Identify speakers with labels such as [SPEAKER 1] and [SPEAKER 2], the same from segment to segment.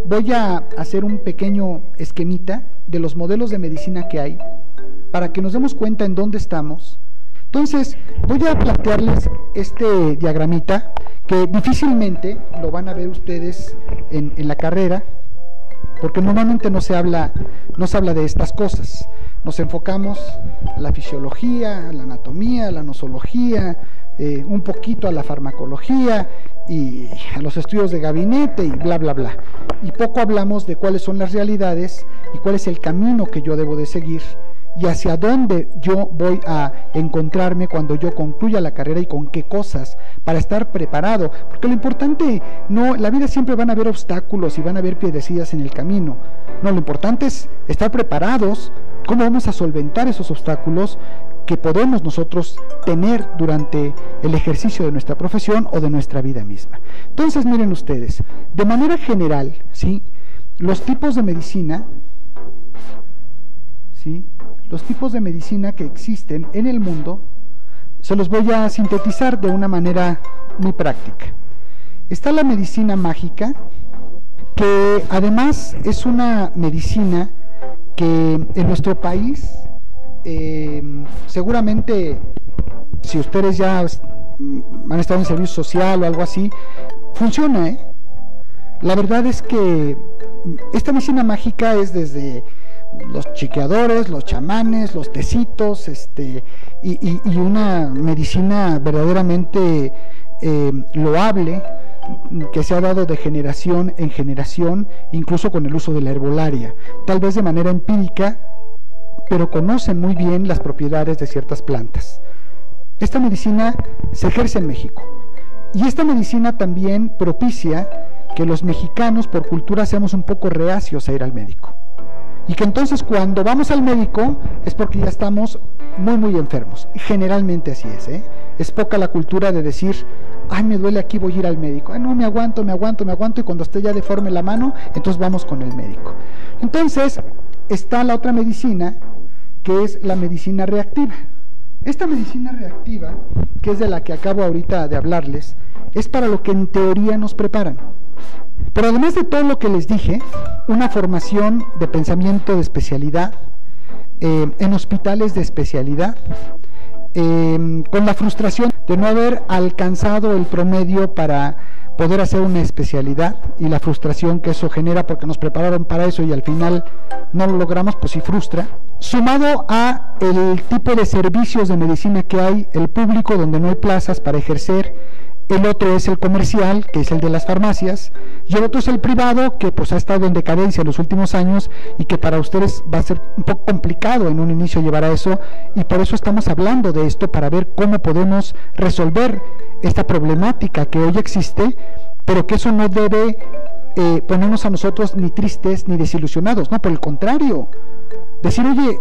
[SPEAKER 1] voy a hacer un pequeño esquemita de los modelos de medicina que hay para que nos demos cuenta en dónde estamos. Entonces, voy a plantearles este diagramita que difícilmente lo van a ver ustedes en la carrera, porque normalmente no se habla de estas cosas. Nos enfocamos a la fisiología, a la anatomía, a la nosología, un poquito a la farmacología y a los estudios de gabinete y bla, bla, bla. Y poco hablamos de cuáles son las realidades y cuál es el camino que yo debo de seguir y hacia dónde yo voy a encontrarme cuando yo concluya la carrera y con qué cosas para estar preparado, porque lo importante, no, la vida siempre van a haber obstáculos y van a haber piedrecillas en el camino, no, lo importante es estar preparados, cómo vamos a solventar esos obstáculos que podemos nosotros tener durante el ejercicio de nuestra profesión o de nuestra vida misma. Entonces, miren ustedes, de manera general, ¿sí?, los tipos de medicina, ¿sí?, los tipos de medicina que existen en el mundo, se los voy a sintetizar de una manera muy práctica. Está la medicina mágica, que además es una medicina que en nuestro país, seguramente, si ustedes ya han estado en servicio social o algo así, funciona, ¿eh? La verdad es que esta medicina mágica es desde los chiqueadores, los chamanes, los tecitos, y una medicina verdaderamente loable, que se ha dado de generación en generación, incluso con el uso de la herbolaria, tal vez de manera empírica, pero conocen muy bien las propiedades de ciertas plantas. Esta medicina se ejerce en México, y esta medicina también propicia que los mexicanos por cultura seamos un poco reacios a ir al médico, y que entonces cuando vamos al médico es porque ya estamos muy muy enfermos, y generalmente así es, ¿eh? Es poca la cultura de decir, ay, me duele aquí, voy a ir al médico, ay, no, me aguanto, y cuando esté ya deforme la mano, entonces vamos con el médico. Entonces está la otra medicina, que es la medicina reactiva. Esta medicina reactiva, que es de la que acabo ahorita de hablarles, es para lo que en teoría nos preparan. Pero además de todo lo que les dije, una formación de pensamiento de especialidad, en hospitales de especialidad, con la frustración de no haber alcanzado el promedio para poder hacer una especialidad, y la frustración que eso genera porque nos prepararon para eso y al final no lo logramos, pues sí frustra, sumado a el tipo de servicios de medicina que hay, el público donde no hay plazas para ejercer, el otro es el comercial, que es el de las farmacias, y el otro es el privado, que pues ha estado en decadencia en los últimos años y que para ustedes va a ser un poco complicado en un inicio llevar a eso, y por eso estamos hablando de esto, para ver cómo podemos resolver esta problemática que hoy existe, pero que eso no debe ponernos a nosotros ni tristes ni desilusionados, no, por el contrario, decir, oye,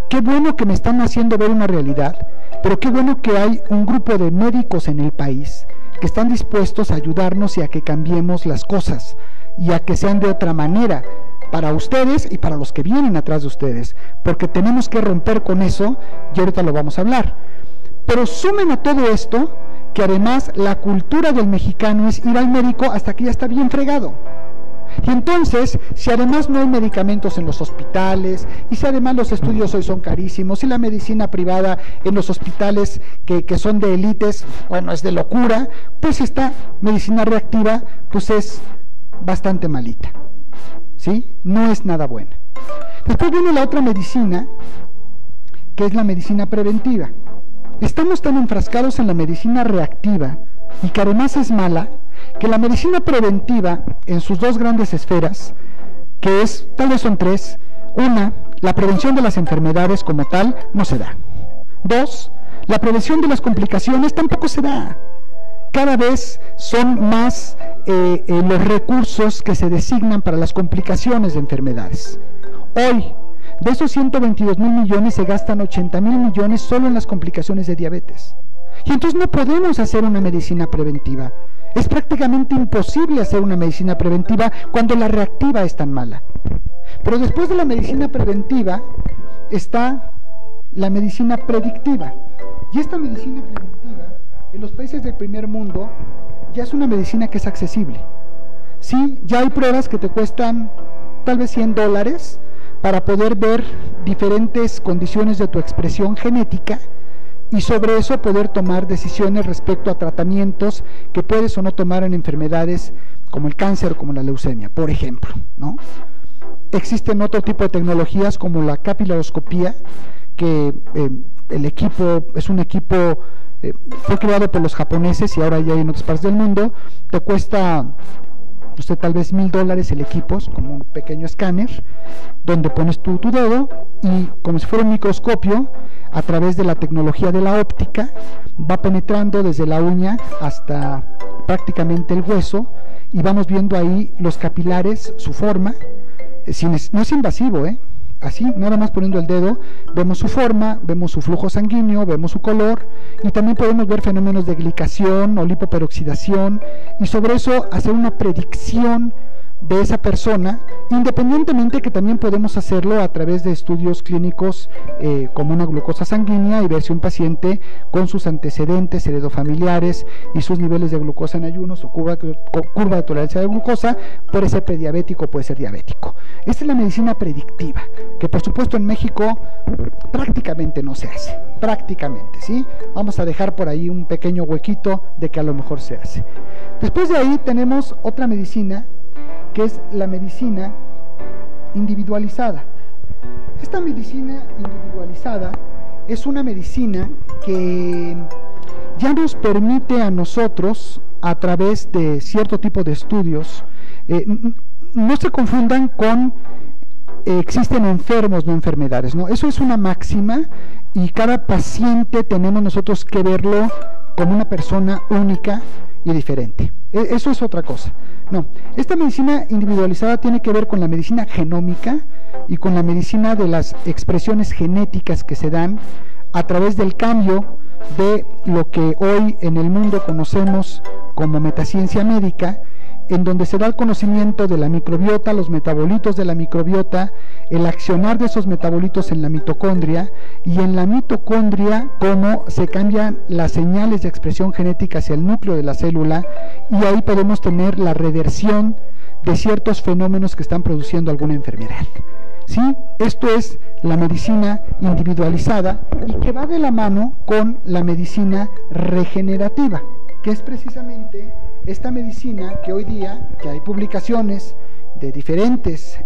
[SPEAKER 1] qué bueno que me están haciendo ver una realidad, pero qué bueno que hay un grupo de médicos en el país que están dispuestos a ayudarnos y a que cambiemos las cosas y a que sean de otra manera para ustedes y para los que vienen atrás de ustedes, porque tenemos que romper con eso y ahorita lo vamos a hablar. Pero sumen a todo esto que además la cultura del mexicano es ir al médico hasta que ya está bien fregado. Y entonces, si además no hay medicamentos en los hospitales, y si además los estudios hoy son carísimos, y la medicina privada en los hospitales que son de élites, bueno, es de locura, pues esta medicina reactiva pues es bastante malita, ¿sí? No es nada buena. Después viene la otra medicina, que es la medicina preventiva. Estamos tan enfrascados en la medicina reactiva, y que además es mala, que la medicina preventiva, en sus dos grandes esferas, que es, tal vez son tres: una, la prevención de las enfermedades como tal, no se da. Dos, la prevención de las complicaciones tampoco se da. Cada vez son más los recursos que se designan para las complicaciones de enfermedades. Hoy, de esos 122,000 millones, se gastan 80,000 millones solo en las complicaciones de diabetes. Y entonces no podemos hacer una medicina preventiva. Es prácticamente imposible hacer una medicina preventiva cuando la reactiva es tan mala. Pero después de la medicina preventiva está la medicina predictiva. Y esta medicina predictiva, en los países del primer mundo, ya es una medicina que es accesible. Sí, ya hay pruebas que te cuestan tal vez $100 para poder ver diferentes condiciones de tu expresión genética y sobre eso poder tomar decisiones respecto a tratamientos que puedes o no tomar en enfermedades como el cáncer o como la leucemia, por ejemplo, ¿no? Existen otro tipo de tecnologías como la capilaroscopía, que el equipo es un equipo, fue creado por los japoneses y ahora ya hay en otras partes del mundo, te cuesta tal vez $1000 el equipo, es como un pequeño escáner, donde pones tu dedo y como si fuera un microscopio, a través de la tecnología de la óptica, va penetrando desde la uña hasta prácticamente el hueso y vamos viendo ahí los capilares, su forma, no es invasivo, así, nada más poniendo el dedo, vemos su forma, vemos su flujo sanguíneo, vemos su color y también podemos ver fenómenos de glicación o lipoperoxidación y sobre eso hacer una predicción de esa persona, independientemente que también podemos hacerlo a través de estudios clínicos como una glucosa sanguínea y ver si un paciente con sus antecedentes heredofamiliares y sus niveles de glucosa en ayunos o curva de tolerancia de glucosa puede ser prediabético o puede ser diabético. Esta es la medicina predictiva, que por supuesto en México prácticamente no se hace, prácticamente, ¿sí? Vamos a dejar por ahí un pequeño huequito de que a lo mejor se hace. Después de ahí tenemos otra medicina, que es la medicina individualizada. Esta medicina individualizada es una medicina que ya nos permite a nosotros, a través de cierto tipo de estudios, no se confundan con existen enfermos, no enfermedades, ¿no? Eso es una máxima y cada paciente tenemos nosotros que verlo como una persona única y diferente. Eso es otra cosa. No, esta medicina individualizada tiene que ver con la medicina genómica y con la medicina de las expresiones genéticas que se dan a través del cambio de lo que hoy en el mundo conocemos como metaciencia médica, en donde se da el conocimiento de la microbiota, los metabolitos de la microbiota, el accionar de esos metabolitos en la mitocondria, y en la mitocondria cómo se cambian las señales de expresión genética hacia el núcleo de la célula, y ahí podemos tener la reversión de ciertos fenómenos que están produciendo alguna enfermedad. ¿Sí? Esto es la medicina individualizada y que va de la mano con la medicina regenerativa, que es precisamente esta medicina que hoy día ya hay publicaciones de diferentes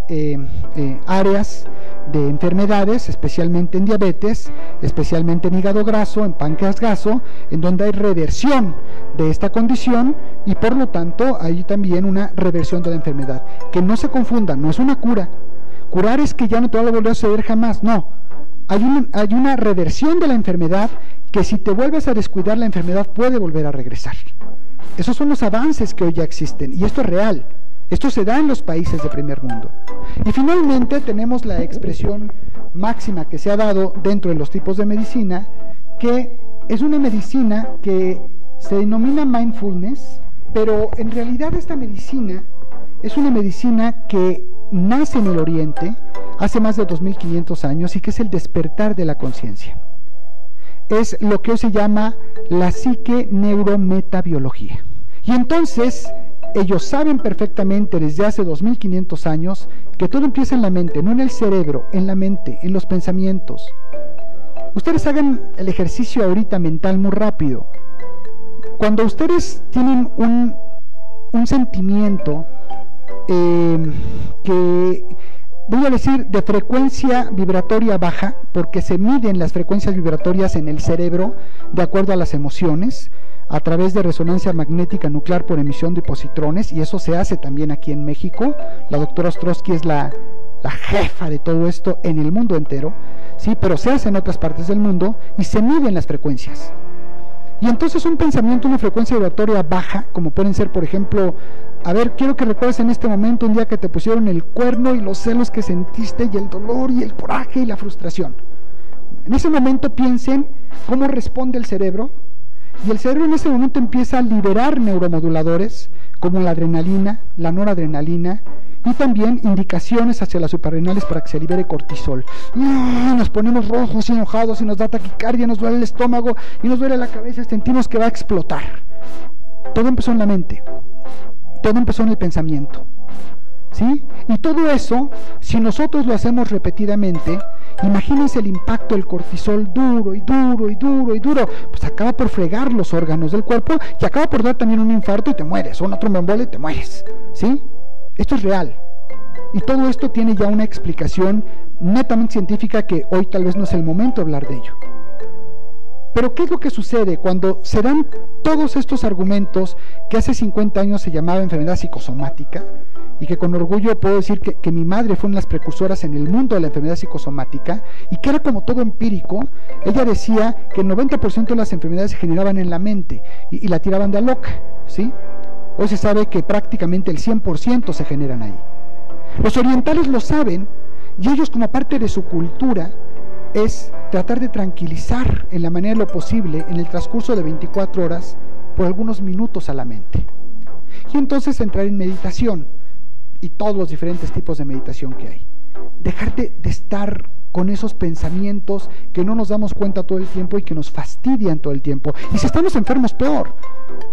[SPEAKER 1] áreas de enfermedades, especialmente en diabetes, especialmente en hígado graso, en páncreas graso, en donde hay reversión de esta condición y por lo tanto hay también una reversión de la enfermedad. Que no se confundan, no es una cura. Curar es que ya no te va a volver a suceder jamás, no. Hay una reversión de la enfermedad que si te vuelves a descuidar la enfermedad puede volver a regresar. Esos son los avances que hoy ya existen y esto es real, esto se da en los países de primer mundo. Y finalmente tenemos la expresión máxima que se ha dado dentro de los tipos de medicina, que es una medicina que se denomina mindfulness, pero en realidad esta medicina es una medicina que nace en el Oriente hace más de 2500 años y que es el despertar de la conciencia. Es lo que hoy se llama la psique neurometabiología. Y entonces ellos saben perfectamente desde hace 2500 años que todo empieza en la mente, no en el cerebro, en la mente, en los pensamientos. Ustedes hagan el ejercicio ahorita mental muy rápido. Cuando ustedes tienen un sentimiento que voy a decir de frecuencia vibratoria baja, porque se miden las frecuencias vibratorias en el cerebro de acuerdo a las emociones, a través de resonancia magnética nuclear por emisión de positrones, y eso se hace también aquí en México. La doctora Ostrowski es la jefa de todo esto en el mundo entero, ¿sí? Pero se hace en otras partes del mundo y se miden las frecuencias. Y entonces un pensamiento, una frecuencia vibratoria baja, como pueden ser, por ejemplo, a ver, quiero que recuerdes en este momento un día que te pusieron el cuerno y los celos que sentiste y el dolor y el coraje y la frustración. En ese momento piensen cómo responde el cerebro, y el cerebro en ese momento empieza a liberar neuromoduladores como la adrenalina, la noradrenalina, y también indicaciones hacia las suprarrenales para que se libere cortisol. Nos ponemos rojos y enojados y nos da taquicardia, nos duele el estómago y nos duele la cabeza, sentimos que va a explotar. Todo empezó en la mente. todo empezó en el pensamiento, ¿sí? Y todo eso, si nosotros lo hacemos repetidamente, imagínense el impacto del cortisol duro y duro y duro y duro, pues acaba por fregar los órganos del cuerpo y acaba por dar también un infarto y te mueres, o una tromboembolia y te mueres, ¿sí? Esto es real. Y todo esto tiene ya una explicación netamente científica que hoy tal vez no es el momento de hablar de ello. Pero ¿qué es lo que sucede cuando se dan todos estos argumentos que hace 50 años se llamaba enfermedad psicosomática? Y que con orgullo puedo decir que mi madre fue una de las precursoras en el mundo de la enfermedad psicosomática, y que era como todo empírico. Ella decía que el 90% de las enfermedades se generaban en la mente y la tiraban de a loca, ¿sí? Hoy se sabe que prácticamente el 100% se generan ahí. Los orientales lo saben, y ellos, como parte de su cultura, es tratar de tranquilizar en la manera de lo posible en el transcurso de 24 horas por algunos minutos a la mente. Y entonces entrar en meditación y todos los diferentes tipos de meditación que hay. Dejarte de estar con esos pensamientos que no nos damos cuenta todo el tiempo y que nos fastidian todo el tiempo. Y si estamos enfermos, peor,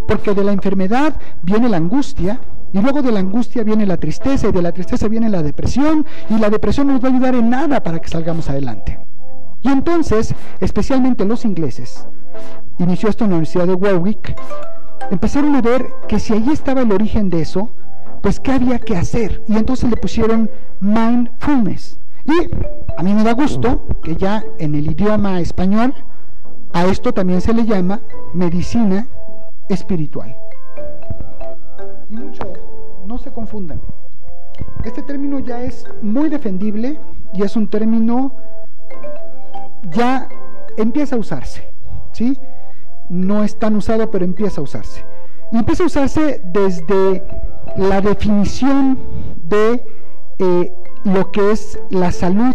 [SPEAKER 1] porque de la enfermedad viene la angustia, y luego de la angustia viene la tristeza, y de la tristeza viene la depresión, y la depresión no nos va a ayudar en nada para que salgamos adelante. Y entonces, especialmente los ingleses, inició esto en la Universidad de Warwick, empezaron a ver que si ahí estaba el origen de eso, pues qué había que hacer, y entonces le pusieron mindfulness. Y a mí me da gusto que ya en el idioma español a esto también se le llama medicina espiritual. Y mucho, no se confundan, este término ya es muy defendible y es un término ya empieza a usarse, ¿sí? No es tan usado, pero empieza a usarse. Y empieza a usarse desde la definición de lo que es la salud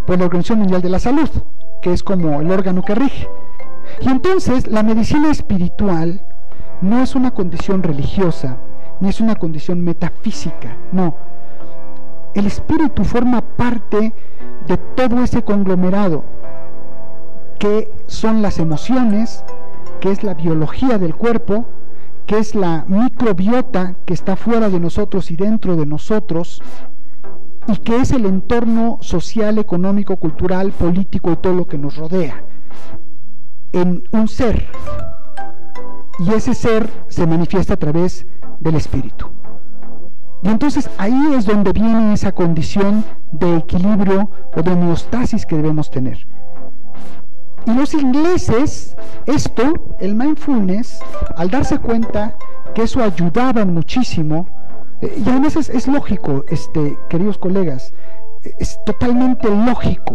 [SPEAKER 1] por la Organización Mundial de la Salud, que es como el órgano que rige. Y entonces la medicina espiritual no es una condición religiosa, ni es una condición metafísica, no. El espíritu forma parte de todo ese conglomerado, que son las emociones, que es la biología del cuerpo, que es la microbiota que está fuera de nosotros y dentro de nosotros, y que es el entorno social, económico, cultural, político y todo lo que nos rodea, en un ser. Y ese ser se manifiesta a través del espíritu. Y entonces ahí es donde viene esa condición de equilibrio o de homeostasis que debemos tener. Y los ingleses, esto, el mindfulness, al darse cuenta que eso ayudaba muchísimo, y además es lógico, queridos colegas, es totalmente lógico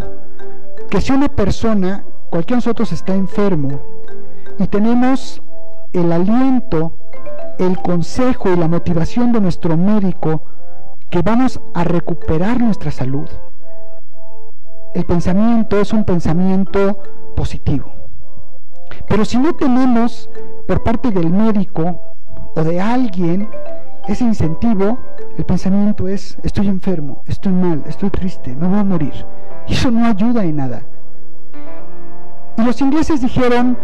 [SPEAKER 1] que si una persona, cualquiera de nosotros está enfermo, y tenemos el aliento, el consejo y la motivación de nuestro médico que vamos a recuperar nuestra salud, el pensamiento es un pensamiento positivo. Pero si no tenemos por parte del médico o de alguien ese incentivo, el pensamiento es: estoy enfermo, estoy mal, estoy triste, me voy a morir. Y eso no ayuda en nada. Y los ingleses dijeron,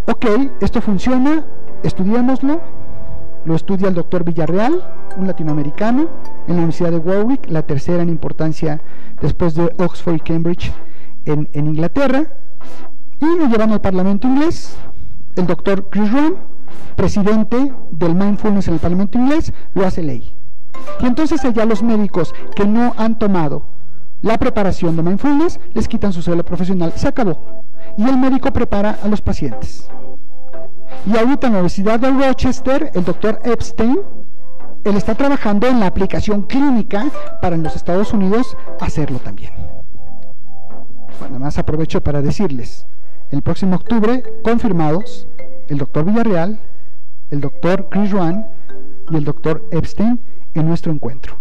[SPEAKER 1] ok, esto funciona, estudiémoslo. Lo estudia el doctor Villarreal, un latinoamericano, en la Universidad de Warwick, la tercera en importancia después de Oxford y Cambridge en Inglaterra. Y lo llevan al Parlamento inglés. El doctor Chris Rohn, presidente del mindfulness en el Parlamento inglés, lo hace ley. Y entonces allá los médicos que no han tomado la preparación de mindfulness les quitan su cédula profesional, se acabó. Y el médico prepara a los pacientes. Y ahorita en la Universidad de Rochester, el doctor Epstein, él está trabajando en la aplicación clínica para en los Estados Unidos hacerlo también. Bueno, además aprovecho para decirles, el próximo octubre, confirmados, el doctor Villarreal, el doctor Chris Rohn y el doctor Epstein en nuestro encuentro,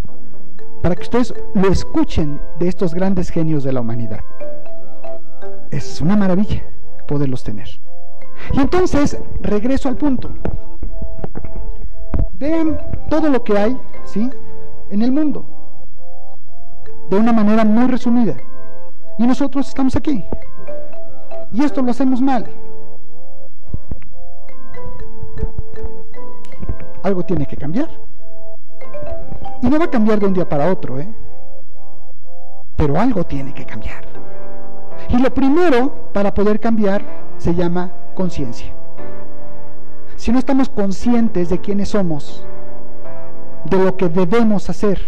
[SPEAKER 1] para que ustedes lo escuchen de estos grandes genios de la humanidad. Es una maravilla poderlos tener. Y entonces, regreso al punto. Vean todo lo que hay, ¿sí?, en el mundo, de una manera muy resumida. Y nosotros estamos aquí. Y esto lo hacemos mal. algo tiene que cambiar. Y no va a cambiar de un día para otro, pero algo tiene que cambiar. Y lo primero para poder cambiar se llama conciencia. Si no estamos conscientes de quiénes somos, de lo que debemos hacer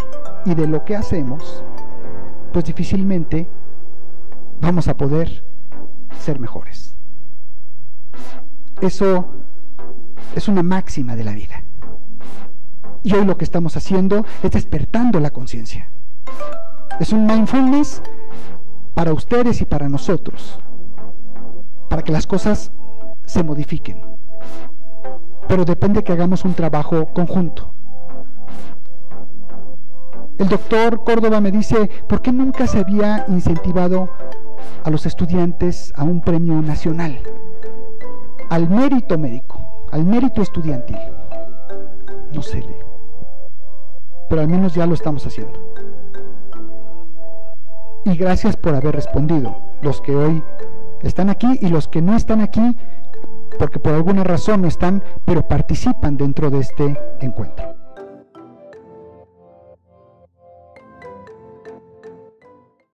[SPEAKER 1] y de lo que hacemos, pues difícilmente vamos a poder ser mejores. Eso es una máxima de la vida. Y hoy lo que estamos haciendo es despertando la conciencia. Es un mindfulness para ustedes y para nosotros, para que las cosas se modifiquen. Pero depende que hagamos un trabajo conjunto. El doctor Córdoba me dice, ¿por qué nunca se había incentivado a los estudiantes a un premio nacional? Al mérito médico, al mérito estudiantil. No sé, le digo, pero al menos ya lo estamos haciendo. Y gracias por haber respondido, los que hoy están aquí y los que no están aquí, porque por alguna razón no están, pero participan dentro de este encuentro.